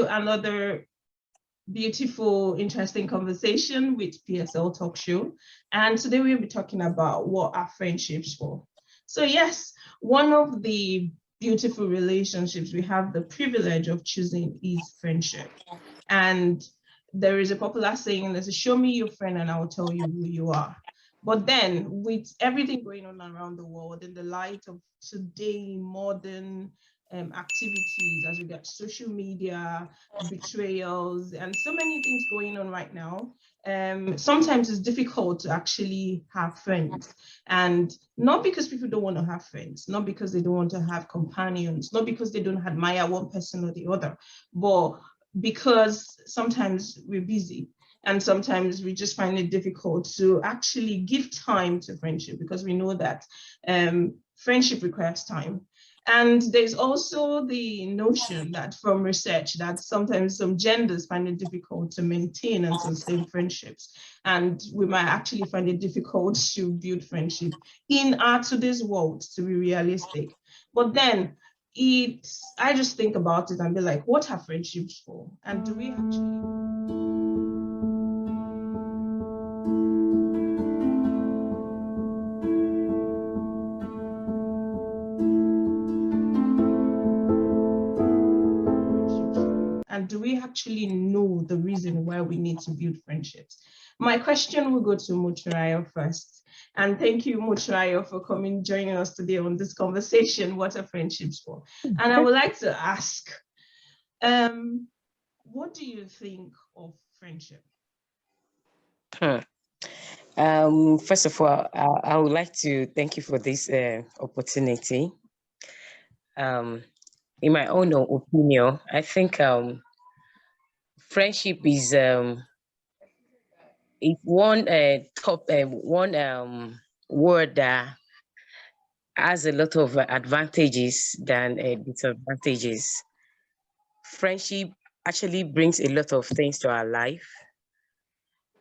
another beautiful, interesting conversation with PSL Talkshow. And today we'll be talking about what are friendships for. So yes, one of the beautiful relationships we have the privilege of choosing is friendship. And there is a popular saying that says, show me your friend and I will tell you who you are. But then with everything going on around the world in the light of today, modern activities as regards social media, betrayals, and so many things going on right now, sometimes it's difficult to actually have friends. And not because people don't want to have friends, not because they don't want to have companions, not because they don't admire one person or the other, but because sometimes we're busy. And sometimes we just find it difficult to actually give time to friendship because we know that friendship requires time. And there's also the notion that from research that sometimes some genders find it difficult to maintain and sustain friendships. And we might actually find it difficult to build friendship in our today's world, to be realistic. But then I just think about it and be like, what are friendships for? And do we actually... And do we actually know the reason why we need to build friendships? My question will go to Muchirayo first. And thank you, Muchirayo, for joining us today on this conversation, what are friendships for? And I would like to ask, what do you think of friendship? First of all, I would like to thank you for this opportunity. In my own opinion, I think friendship is one word that has a lot of advantages than disadvantages. Friendship actually brings a lot of things to our life.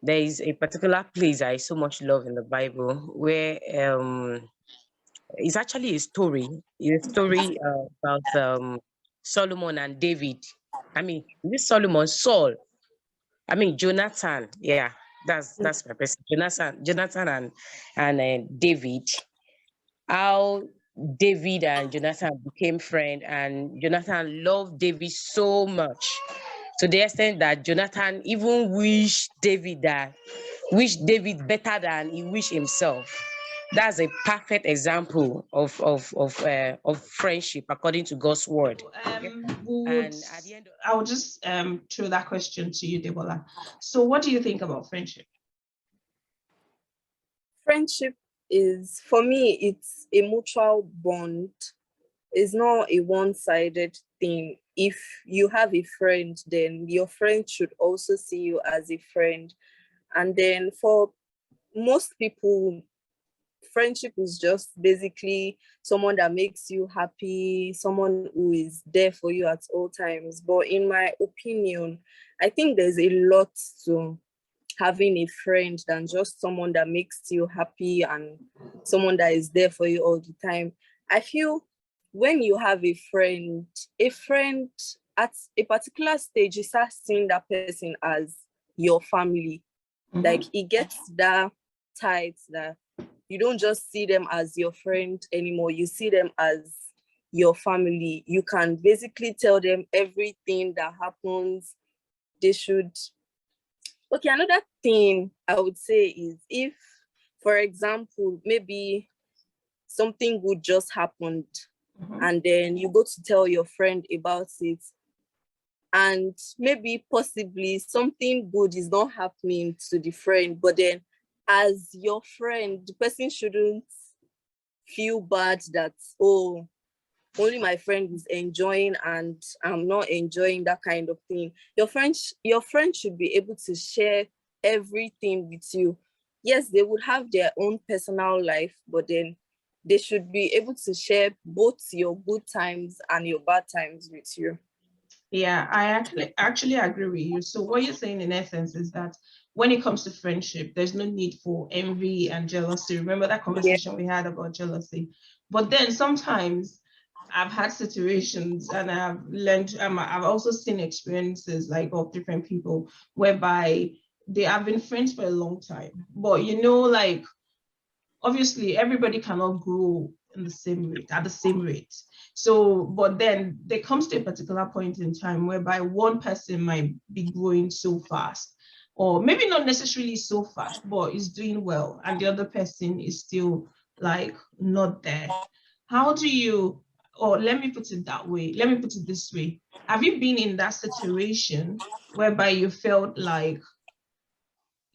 There is a particular place I so much love in the Bible where it's actually a story. It's a story about Solomon and David. I mean, this Solomon, Saul. I mean, Jonathan. Yeah, that's my person. Jonathan and David. How David and Jonathan became friends, and Jonathan loved David so much to the extent that Jonathan even wished David better than he wished himself. That's a perfect example of friendship according to God's word. And at the end, I will just throw that question to you, Debola. So, what do you think about friendship? Friendship is, for me, it's a mutual bond. It's not a one-sided thing. If you have a friend, then your friend should also see you as a friend. And then for most people, friendship is just basically someone that makes you happy, someone who is there for you at all times. But in my opinion, I think there's a lot to having a friend than just someone that makes you happy and someone that is there for you all the time. I feel when you have a friend at a particular stage, you start seeing that person as your family. Mm-hmm. Like it gets that tight that you don't just see them as your friend anymore. You see them as your family. You can basically tell them everything that happens. They should. Okay, another thing I would say is if, for example, maybe something good just happened, mm-hmm. and then you go to tell your friend about it, and maybe possibly something good is not happening to the friend, but then as your friend, the person shouldn't feel bad that, oh, only my friend is enjoying and I'm not enjoying, that kind of thing. Your friend should be able to share everything with you. Yes, they would have their own personal life, but then they should be able to share both your good times and your bad times with you. Yeah, I actually agree with you. So what you're saying in essence is that when it comes to friendship, there's no need for envy and jealousy. Remember that conversation we had about jealousy? But then sometimes I've had situations and I've learned, I've also seen experiences like of different people whereby they have been friends for a long time. But like obviously everybody cannot grow in the same rate, at the same rate. So, but then there comes to a particular point in time whereby one person might be growing so fast, or maybe not necessarily so fast, but is doing well, and the other person is still like not there. How do you, or let me put it that way, let me put it this way. Have you been in that situation whereby you felt like,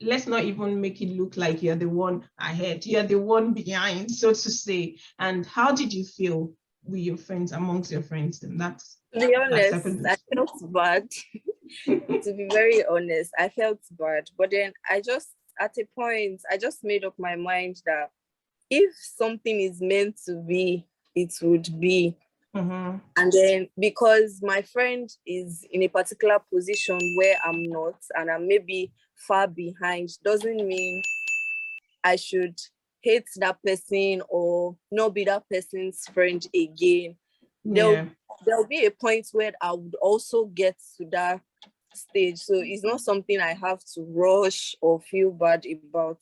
let's not even make it look like you're the one ahead, you're the one behind, so to say? And how did you feel with your friends, amongst your friends? And that's, To be honest, happened. I felt bad. To be very honest, I felt bad. But then at a point, I just made up my mind that if something is meant to be, it would be. Mm-hmm. And then because my friend is in a particular position where I'm not, and I'm maybe far behind, doesn't mean I should hate that person or not be that person's friend again. Yeah. There'll be a point where I would also get to that stage. So it's not something I have to rush or feel bad about.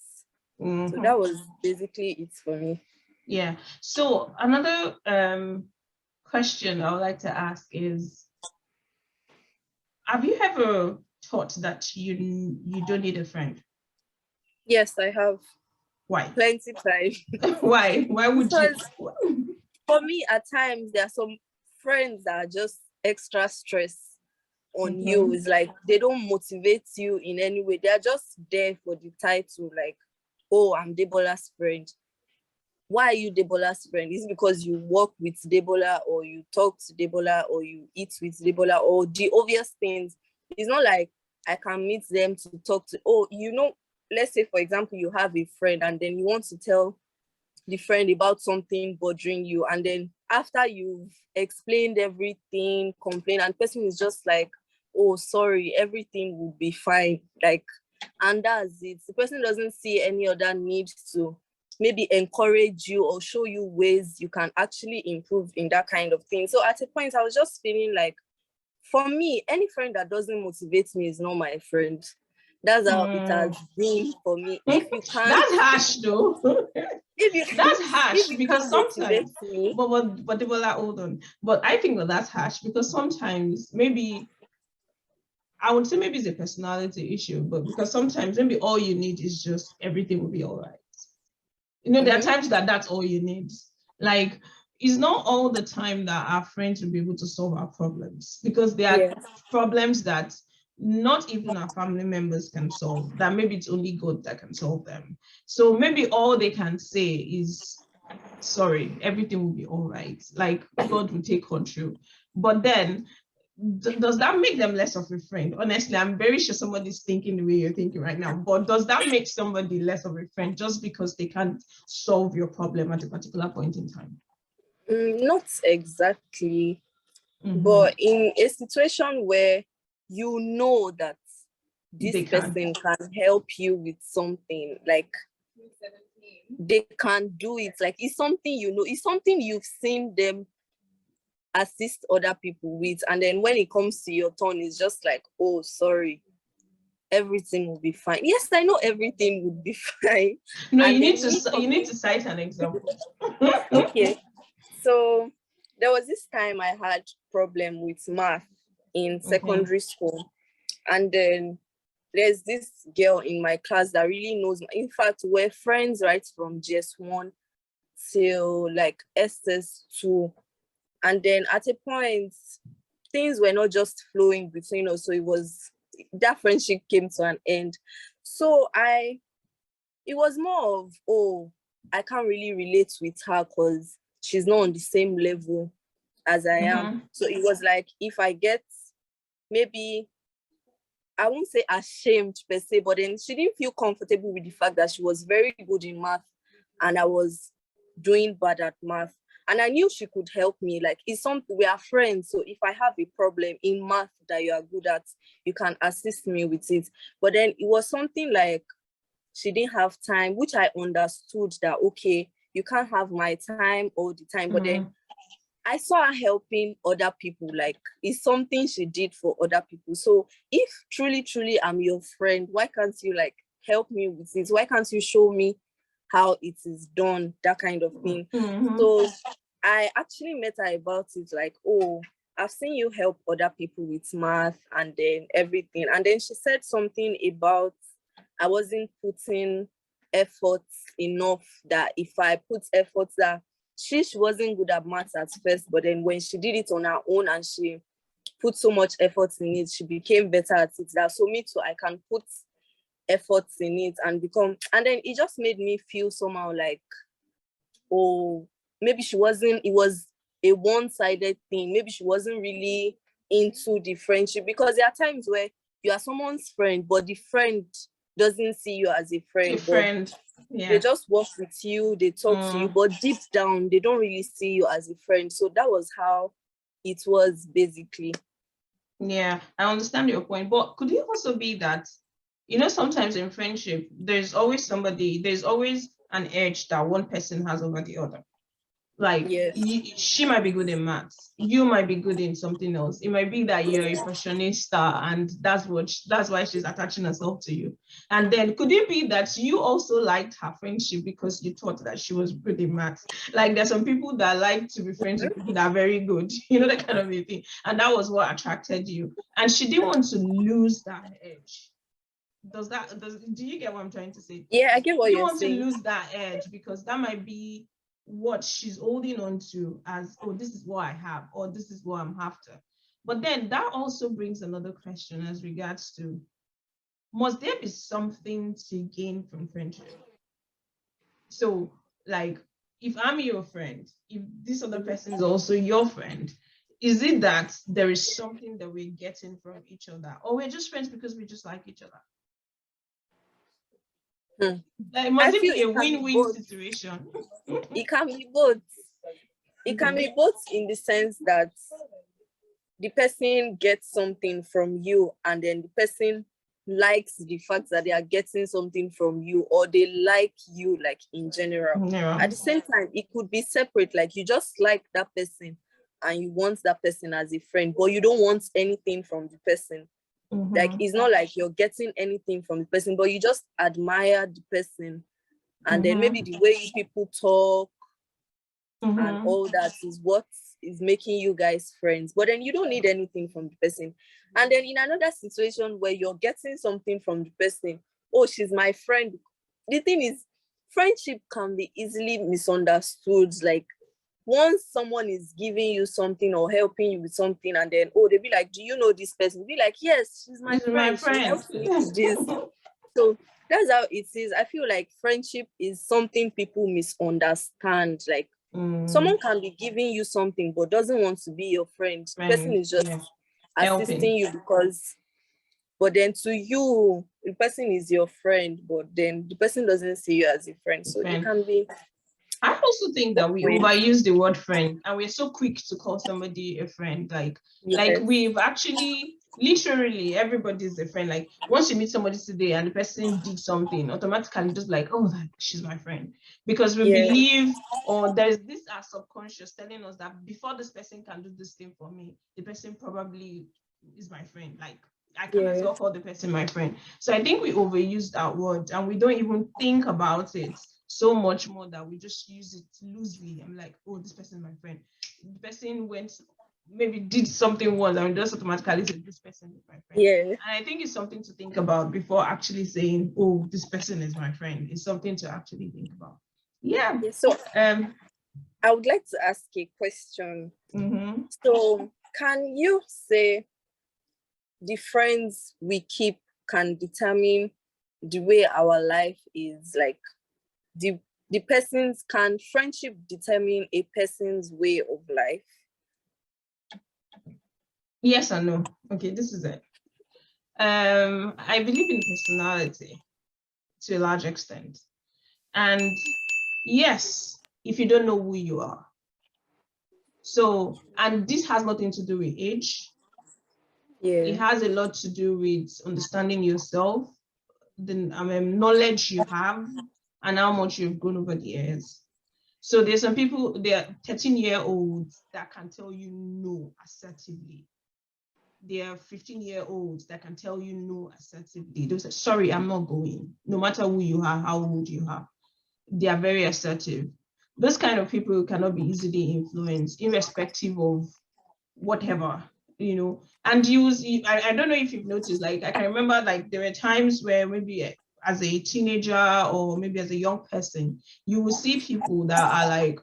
Mm-hmm. So that was basically it for me. Yeah. So another question I would like to ask is, have you ever thought that you don't need a friend? Yes, I have. Why? Plenty time. Why would Because you? for me, at times there are some friends that are just extra stress on you. It's like they don't motivate you in any way. They're just there for the title, like, oh, I'm Debola's friend. Why are you Debola's friend? Is it because you work with Debola, or you talk to Debola, or you eat with Debola, or the obvious things? It's not like I can meet them to talk to, let's say, for example, you have a friend and then you want to tell the friend about something bothering you, and then after you've explained everything, complain, and person is just like, oh, sorry, everything will be fine, like, and that's it. The person doesn't see any other need to maybe encourage you or show you ways you can actually improve in that kind of thing. So at a point I was just feeling like, for me, any friend that doesn't motivate me is not my friend. That's how it has been for me. If you can't, that's harsh though. That's harsh if you because can't motivate sometimes, me, but they will hold on. But I think that's harsh because sometimes maybe I would say maybe it's a personality issue, but because sometimes maybe all you need is just everything will be all right. There are times that that's all you need. Like, it's not all the time that our friends will be able to solve our problems, because there are problems that not even our family members can solve, that maybe it's only God that can solve them. So maybe all they can say is, sorry, everything will be all right. Like, God will take control. But then, does that make them less of a friend? Honestly, I'm very sure somebody's thinking the way you're thinking right now, but does that make somebody less of a friend just because they can't solve your problem at a particular point in time? Not exactly. But in a situation where you know that this person can help you with something, like they can do it, like it's something it's something you've seen them assist other people with, and then when it comes to your turn, it's just like, oh, sorry, everything will be fine. Yes, I know everything would be fine. No, and you need to cite an example. Okay, so there was this time I had problem with math in secondary school, and then there's this girl in my class that really knows. In fact, we're friends right from GS1 till like SS2. And then at a point, things were not just flowing between us. So that friendship came to an end. So it was more of, oh, I can't really relate with her because she's not on the same level as I am. So it was like, if I get, maybe, I won't say ashamed per se, but then she didn't feel comfortable with the fact that she was very good in math and I was doing bad at math. And I knew she could help me. Like, it's something, we are friends. So if I have a problem in math that you are good at, you can assist me with it. But then it was something like she didn't have time, which I understood that, okay, you can't have my time all the time. But then I saw her helping other people. Like, it's something she did for other people. So if truly, truly I'm your friend, why can't you like help me with this? Why can't you show me how it is done? That kind of thing. So I actually met her about it, like, oh, I've seen you help other people with math and then everything. And then she said something about I wasn't putting efforts enough, that if I put efforts, that she wasn't good at maths at first, but then when she did it on her own and she put so much effort in it, she became better at it. That so me too, I can put efforts in it and become, and then it just made me feel somehow like, oh, maybe she wasn't, it was a one-sided thing. Maybe she wasn't really into the friendship, because there are times where you are someone's friend, but the friend doesn't see you as a friend. They just work with you, they talk to you, but deep down, they don't really see you as a friend. So that was how it was basically. Yeah, I understand your point, but could it also be that, you know, sometimes in friendship, there's always an edge that one person has over the other. Like, yes. She might be good in maths, you might be good in something else. It might be that you're a fashionista, and that's why she's attaching herself to you. And then could it be that you also liked her friendship because you thought that she was good in maths? Like, there's some people that like to be friends with people that are very good, you know, that kind of a thing. And that was what attracted you. And she didn't want to lose that edge. Do you get what I'm trying to say? Yeah, I get what you're saying. You don't want to lose that edge, because that might be what she's holding on to as, oh, this is what I have, or this is what I'm after. But then that also brings another question as regards to, must there be something to gain from friendship? So, like, if I'm your friend, if this other person is also your friend, is it that there is something that we're getting from each other, or we're just friends because we just like each other? Like, must it be a win-win situation? It can be both. It can be both in the sense that the person gets something from you, and then the person likes the fact that they are getting something from you, or they like you, like in general. Yeah. At the same time, it could be separate, like you just like that person and you want that person as a friend, but you don't want anything from the person. Like, it's not like you're getting anything from the person, but you just admire the person. And then maybe the way people talk and all that is what is making you guys friends. But then you don't need anything from the person. And then in another situation where you're getting something from the person, oh, she's my friend. The thing is, friendship can be easily misunderstood. Like, once someone is giving you something or helping you with something, and then, oh, they'll be like, do you know this person? Be like, yes, she's my friend. She helps me with this. So that's how it is. I feel like friendship is something people misunderstand. Like, someone can be giving you something but doesn't want to be your friend. The person is just assisting you because, but then to you, the person is your friend, but then the person doesn't see you as a friend. So it can be. I also think that we overuse the word friend, and we're so quick to call somebody a friend. Like we've actually, literally, everybody's a friend. Like, once you meet somebody today and the person did something, automatically just like, oh, she's my friend. Because we believe, or there's this our subconscious telling us that before this person can do this thing for me, the person probably is my friend. Like, I can as well call the person my friend. So I think we overuse that word, and we don't even think about it so much more that we just use it loosely. I'm like, oh, this person is my friend. The person maybe did something once, and just automatically say, this person is my friend. Yeah. And I think it's something to think about before actually saying, oh, this person is my friend. It's something to actually think about. Yeah. So I would like to ask a question. So can you say the friends we keep can determine the way our life is? Like, can friendship determine a person's way of life? Yes and no. Okay, this is it. I believe in personality to a large extent. And yes, if you don't know who you are. So, and this has nothing to do with age. Yeah. It has a lot to do with understanding yourself, the knowledge you have, and how much you've grown over the years. So there's some people, they're 13-year-olds that can tell you no assertively. There are 15-year-olds that can tell you no assertively. They'll say, sorry, I'm not going. No matter who you are, how old you are. They are very assertive. Those kind of people cannot be easily influenced, irrespective of whatever, you know. And I don't know if you've noticed, like, I can remember, like, there were times where maybe as a teenager or maybe as a young person, you will see people that are like,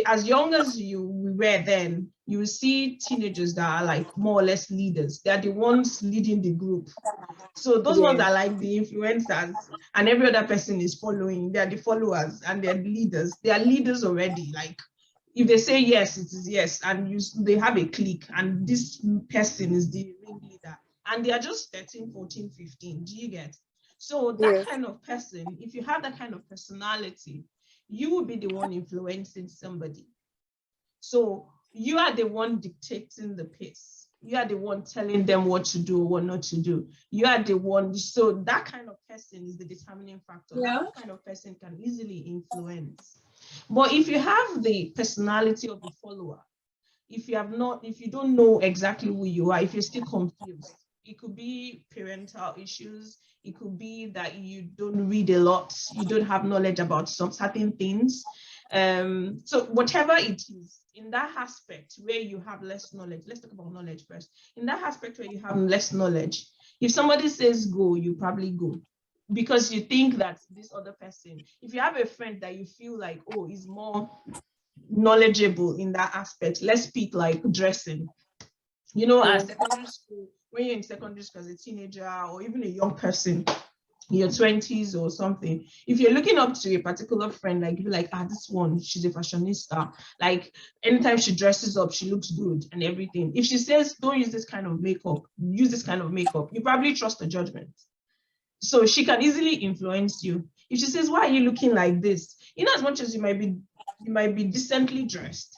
as young as we were then, you will see teenagers that are like more or less leaders. They are the ones leading the group. So those ones are like the influencers, and every other person is following. They are the followers and they're leaders. They are leaders already. Like, if they say yes, it is yes, and they have a clique, and this person is the ringleader, and they are just 13, 14, 15. Do you get? So that kind of person, if you have that kind of personality, you will be the one influencing somebody. So you are the one dictating the pace. You are the one telling them what to do or what not to do. You are the one. So that kind of person is the determining factor. Yeah. That kind of person can easily influence. But if you have the personality of a follower, if you don't know exactly who you are, if you're still confused, it could be parental issues. It could be that you don't read a lot. You don't have knowledge about some certain things. So whatever it is, in that aspect where you have less knowledge, let's talk about knowledge first. In that aspect where you have less knowledge, if somebody says go, you probably go, because you think that this other person, if you have a friend that you feel like, oh, is more knowledgeable in that aspect, let's speak like dressing. You know, at secondary school, when you're in secondary school as a teenager or even a young person, in your 20s or something, if you're looking up to a particular friend, like you're like, this one, she's a fashionista. Like, anytime she dresses up, she looks good and everything. If she says, don't use this kind of makeup, use this kind of makeup, you probably trust the judgment. So she can easily influence you. If she says, why are you looking like this? In as much as you might be decently dressed,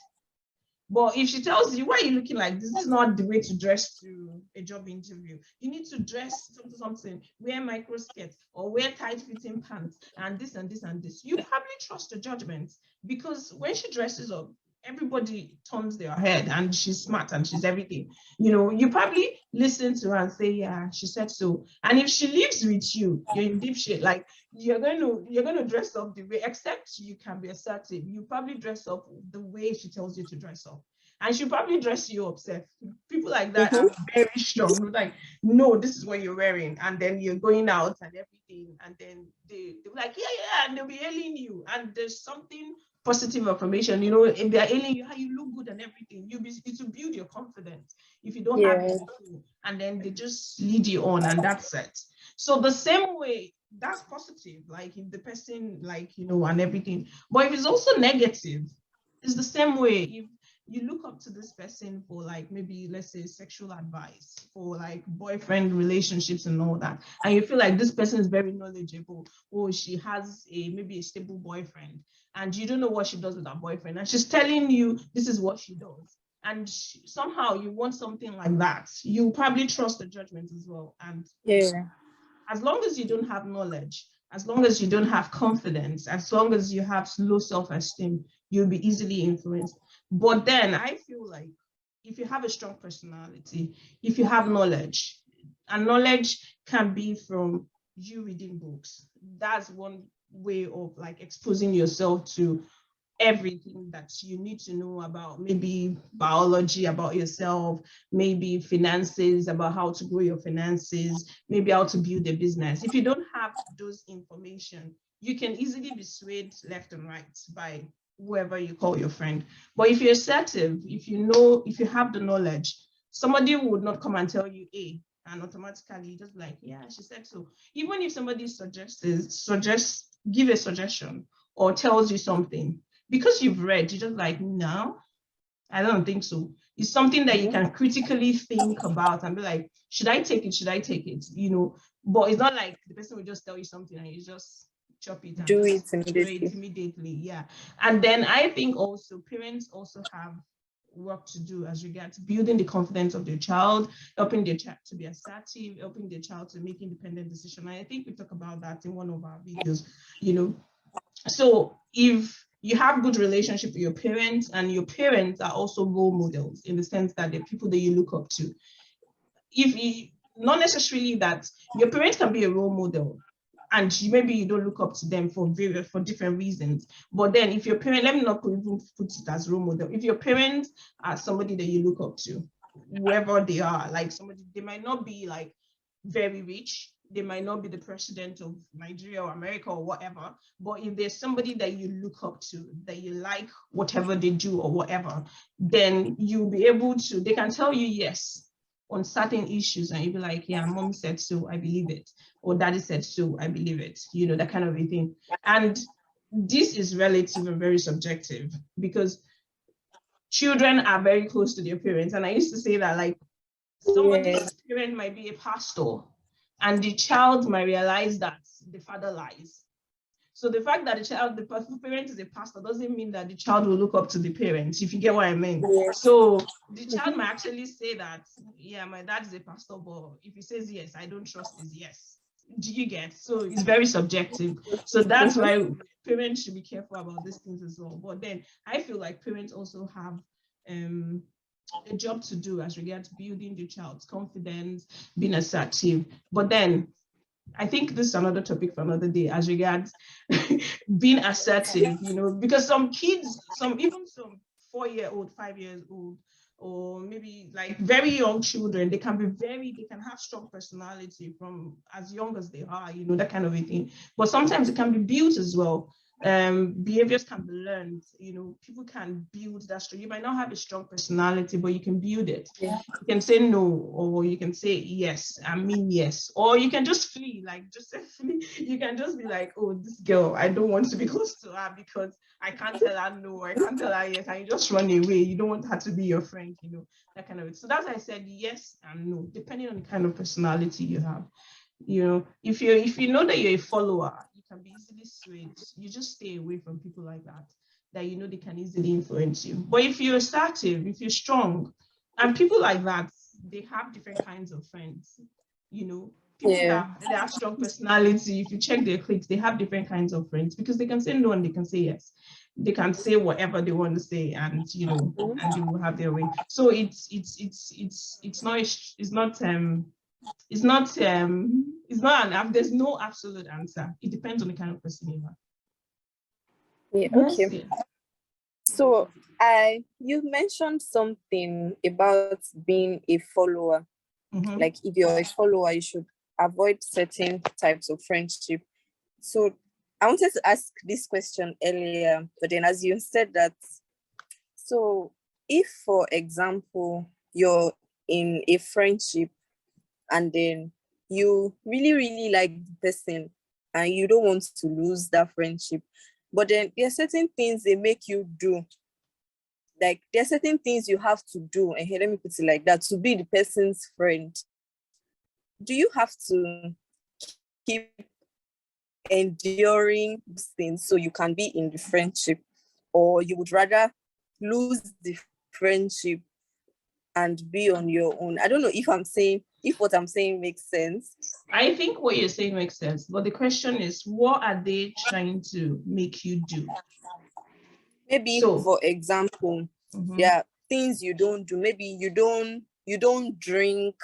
but if she tells you, why are you looking like this? This is not the way to dress to a job interview. You need to dress something, wear micro skirts or wear tight fitting pants and this and this and this. You probably trust the judgment, because when she dresses up, everybody turns their head and she's smart and she's everything. You know, you probably listen to her and say, yeah, she said so. And if she lives with you, you're in deep shit. Like, you're going to dress up the way, except you can be assertive. You probably dress up the way she tells you to dress up. And she'll probably dress you up. People like that are very strong. Like, no, this is what you're wearing. And then you're going out and everything. And then they're like, yeah. And they'll be hailing you. And there's something positive affirmation, you know, and they're hailing you, how you look good and everything. It will build your confidence if you don't have it. And then they just lead you on, and that's it. So the same way, that's positive, like if the person, like, you know, and everything. But if it's also negative, it's the same way. If you look up to this person for, like, maybe let's say sexual advice for like boyfriend relationships and all that, and you feel like this person is very knowledgeable, or she has maybe a stable boyfriend, and you don't know what she does with her boyfriend, and she's telling you this is what she does, and somehow you want something like that, you probably trust the judgment as well. And as long as you don't have knowledge, as long as you don't have confidence, as long as you have low self-esteem, you'll be easily influenced. But then I feel like if you have a strong personality, if you have knowledge, and knowledge can be from you reading books, that's one way of like exposing yourself to everything that you need to know about, maybe biology, about yourself, maybe finances, about how to grow your finances, maybe how to build a business. If you don't have those information, you can easily be swayed left and right by whoever you call your friend. But if you're assertive, if you have the knowledge, somebody would not come and tell you A, and automatically you just be like, yeah, she said so. Even if somebody give a suggestion or tells you something, because you've read, you're just like, no, I don't think so. It's something that you can critically think about and be like, should I take it? Should I take it? You know, but it's not like the person will just tell you something and you just chop it and do it immediately. Yeah. And then I think also parents also have work to do as regards building the confidence of their child, helping their child to be assertive, helping their child to make independent decisions. And I think we talk about that in one of our videos, you know. So if you have good relationship with your parents, and your parents are also role models in the sense that they're people that you look up to. If you, not necessarily that your parents can be a role model, and maybe you don't look up to them for different reasons. But then if your parent, let me not even put it as role model, if your parents are somebody that you look up to, whoever they are, like somebody, they might not be like very rich, they might not be the president of Nigeria or America or whatever, but if there's somebody that you look up to, that you like whatever they do or whatever, then you'll be able to, they can tell you yes on certain issues, and you'll be like, yeah, mom said so, I believe it, or daddy said so, I believe it, you know, that kind of a thing. And this is relative and very subjective, because children are very close to their parents. And I used to say that, like, somebody's parent might be a pastor, and the child might realize that the father lies. So the fact that the parent is a pastor doesn't mean that the child will look up to the parents, if you get what I mean. Yes. So the child might actually say that, yeah, my dad is a pastor, but if he says yes, I don't trust his yes. Do you get? So it's very subjective. So that's why parents should be careful about these things as well. But then I feel like parents also have a job to do as regards building the child's confidence, being assertive. But then I think this is another topic for another day as regards being assertive, you know, because some kids, even some 4-year-old, 5 years old, or maybe like very young children, they can have strong personality from as young as they are, you know, that kind of a thing. But sometimes it can be built as well. Behaviors can be learned, you know, people can build that strong. You might not have a strong personality, but you can build it. Yeah. You can say no, or you can say yes, I mean yes, or you can just flee, like just flee. You can just be like, oh, this girl, I don't want to be close to her because I can't tell her no, I can't tell her yes, and you just run away. You don't want her to be your friend, you know, that kind of it. So that's why I said yes and no, depending on the kind of personality you have. You know, if you know that you're a follower, you can be easily swayed. You just stay away from people like that you know they can easily influence you. But if you're assertive, if you're strong, and people like that, they have different kinds of friends. You know, people that they have strong personality, if you check their cliques, they have different kinds of friends because they can say no and they can say yes. They can say whatever they want to say, and you know, and they will have their way. So there's no absolute answer. It depends on the kind of person you are. Yeah, okay. So you mentioned something about being a follower. Mm-hmm. Like if you're a follower, you should avoid certain types of friendship. So I wanted to ask this question earlier, but then as you said that, so if, for example, you're in a friendship and then you really, really like the person and you don't want to lose that friendship, but then there are certain things they make you do. Like there are certain things you have to do, and here, let me put it like that, to be the person's friend. Do you have to keep enduring these things so you can be in the friendship, or you would rather lose the friendship and be on your own? I don't know if what I'm saying makes sense. I think what you're saying makes sense, but the question is, what are they trying to make you do? Maybe for example, things you don't do. Maybe you don't drink,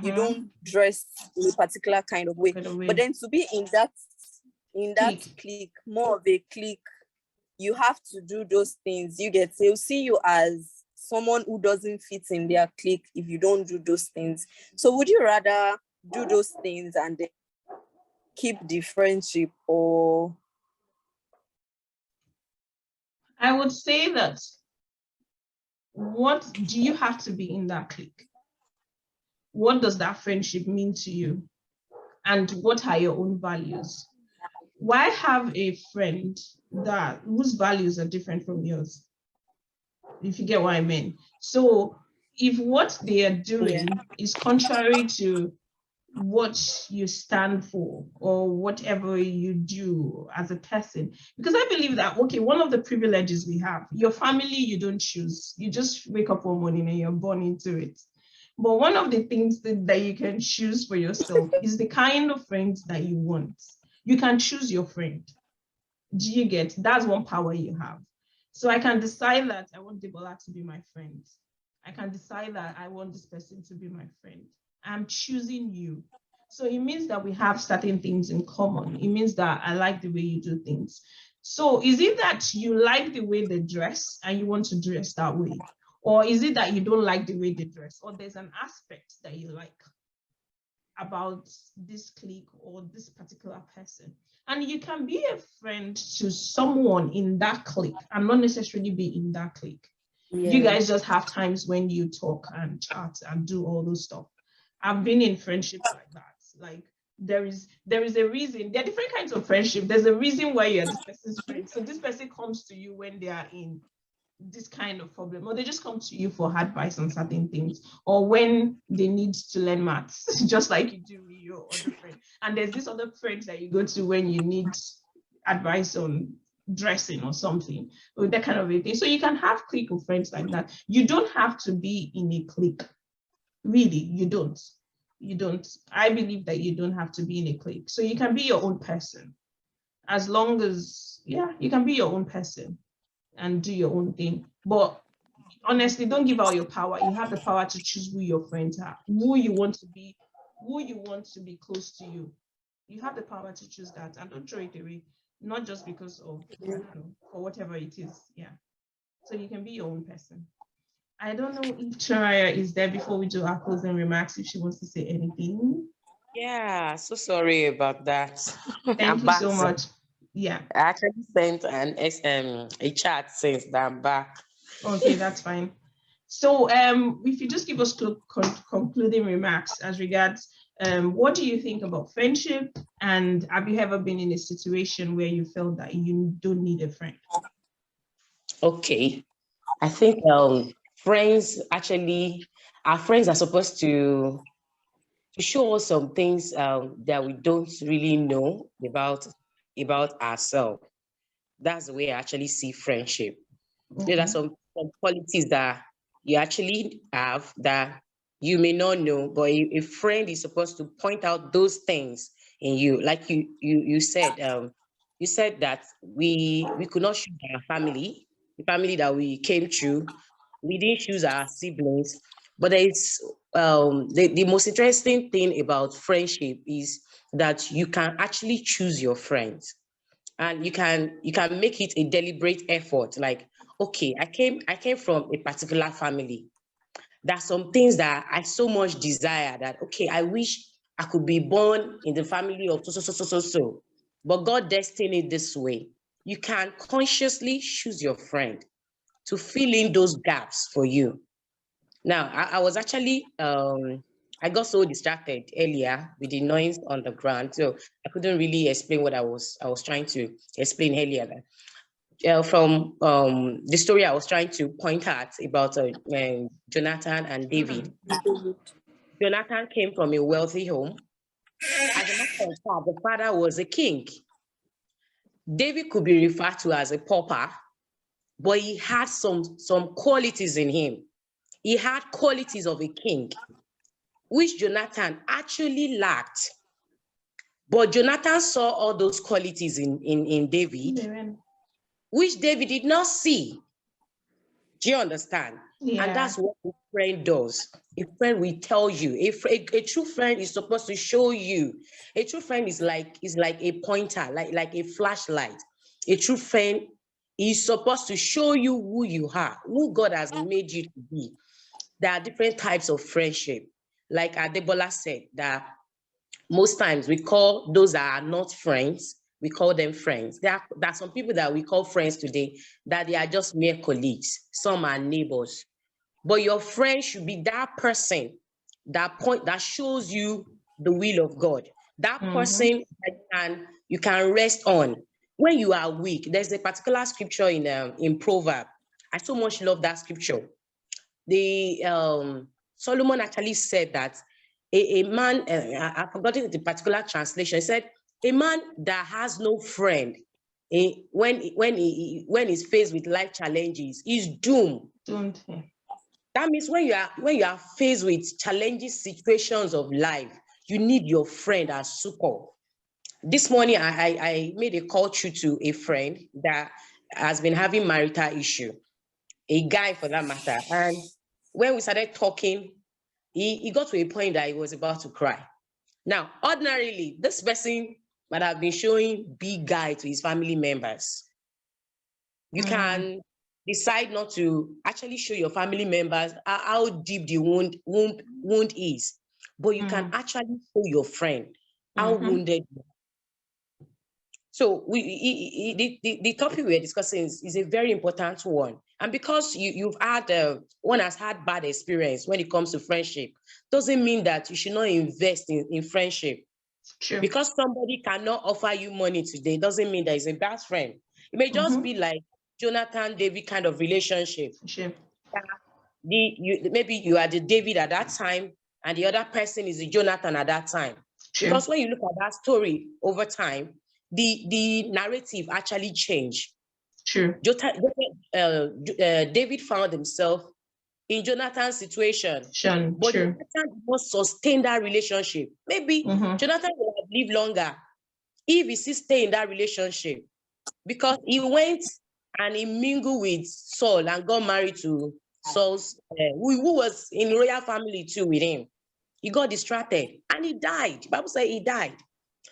you don't dress in a particular kind of way. But then to be in that clique, more of a clique, you have to do those things. They'll see you as someone who doesn't fit in their clique if you don't do those things. So would you rather do those things and then keep the friendship, or? I would say that, what do you have to be in that clique? What does that friendship mean to you? And what are your own values? Why have a friend whose values are different from yours? If you get what I mean. So if what they are doing is contrary to what you stand for or whatever you do as a person, because I believe that, okay, one of the privileges we have, your family, you don't choose. You just wake up one morning and you're born into it. But one of the things that you can choose for yourself is the kind of friends that you want. You can choose your friend. Do you get? That's one power you have. So I can decide that I want Debola to be my friend. I can decide that I want this person to be my friend. I'm choosing you. So it means that we have certain things in common. It means that I like the way you do things. So is it that you like the way they dress and you want to dress that way? Or is it that you don't like the way they dress? Or there's an aspect that you like about this clique or this particular person? And you can be a friend to someone in that clique and not necessarily be in that clique. Yeah. You guys just have times when you talk and chat and do all those stuff. I've been in friendships like that. Like there is a reason. There are different kinds of friendship. There's a reason why you're this person's friend. So this person comes to you when they are in this kind of problem, or they just come to you for advice on certain things, or when they need to learn maths, just like you do with your other friend. And there's this other friends that you go to when you need advice on dressing or something, or that kind of a thing. So you can have clique of friends like that. You don't have to be in a clique. Really, you don't. You don't. I believe that you don't have to be in a clique. So you can be your own person. As long as, yeah, you can be your own person and do your own thing. But honestly, don't give out your power. You have the power to choose who your friends are, who you want to be close to you. You have the power to choose that, and don't throw it away. Not just because of, I don't know, for whatever it is. Yeah. So you can be your own person. I don't know if Chiraya is there before we do our closing remarks, if she wants to say anything. Yeah, so sorry about that. Thank you so much. Yeah. I actually sent a chat since that I'm back. Okay, that's fine. So if you just give us concluding remarks as regards what do you think about friendship, and have you ever been in a situation where you felt that you don't need a friend? Okay, I think friends actually, our friends are supposed to show us some things that we don't really know about ourselves. That's the way I actually see friendship. There are some qualities that you actually have that you may not know, but a friend is supposed to point out those things in you. Like you said, that we could not choose our family, the family that we came through. We didn't choose our siblings, but it's the most interesting thing about friendship is that you can actually choose your friends, and you can make it a deliberate effort. Like, okay, I came from a particular family. There's some things that I so much desire that, okay, I wish I could be born in the family of so, but God destined it this way. You can consciously choose your friend to fill in those gaps for you. Now, I was actually I got so distracted earlier with the noise on the ground, so I couldn't really explain what I was trying to explain earlier. From the story I was trying to point at about Jonathan and David. Jonathan came from a wealthy home. As a matter of fact, the father was a king. David could be referred to as a pauper, but he had some qualities in him. He had qualities of a king, which Jonathan actually lacked. But Jonathan saw all those qualities in David, which David did not see. Do you understand? Yeah. And that's what a friend does. A friend will tell you. A true friend is supposed to show you. A true friend is like a pointer, like a flashlight. A true friend is supposed to show you who you are, who God has made you to be. There are different types of friendship. Like Adebola said, that most times we call those that are not friends, we call them friends. There are some people that we call friends today that they are just mere colleagues. Some are neighbors. But your friend should be that person that shows you the will of God. That person that you can rest on when you are weak. There's a particular scripture in Proverbs. I so much love that scripture. The Solomon actually said that a man, I've forgotten the particular translation, he said, a man that has no friend, when he's faced with life challenges, is doomed. That means when you are faced with challenging situations of life, you need your friend as support. This morning, I made a call through to a friend that has been having marital issue, a guy for that matter. And when we started talking, he got to a point that he was about to cry. Now, ordinarily, this person might have been showing big guy to his family members. You can decide not to actually show your family members how deep the wound is, but you can actually show your friend how wounded you are. So the topic we're discussing is a very important one. And because you've had, one has had bad experience when it comes to friendship, doesn't mean that you should not invest in friendship. True. Because somebody cannot offer you money today, doesn't mean that he's a bad friend. It may just be like Jonathan David kind of relationship. Sure. Maybe you are the David at that time, and the other person is the Jonathan at that time. True. Because when you look at that story over time, the narrative actually changed. True. David found himself in Jonathan's situation, but True. Jonathan must sustain that relationship. Maybe Jonathan will have lived longer if he still stay in that relationship, because he went and he mingled with Saul and got married to Saul's, who was in royal family too with him. He got distracted and he died. The Bible says he died.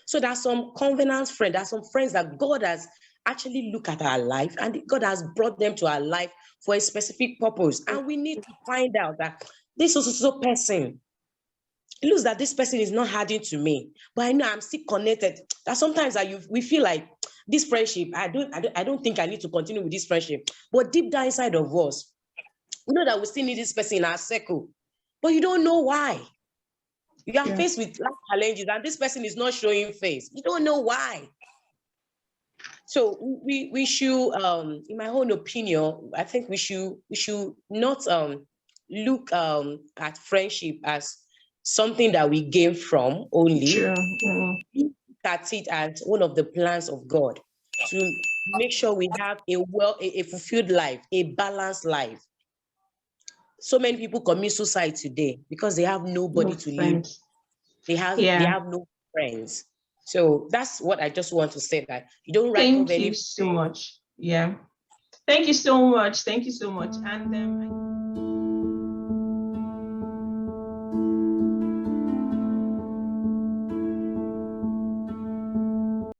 So there's some covenant friends, there's some friends that God has actually looked at our life and God has brought them to our life for a specific purpose. And we need to find out that this also person, it looks that this person is not adding to me, but I know I'm still connected. That sometimes we feel like this friendship, I don't think I need to continue with this friendship. But deep down inside of us, we know that we still need this person in our circle, but you don't know why. You are faced with life challenges and this person is not showing face. You don't know why. So we should, in my own opinion, I think we should not look at friendship as something that we gain from only. True. Look at it as one of the plans of God to make sure we have a fulfilled life, a balanced life. So many people commit suicide today because they have nobody to live. They have no friends. So that's what I just want to say, that you don't write off any. Thank you so much. Yeah. Thank you so much. Thank you so much. And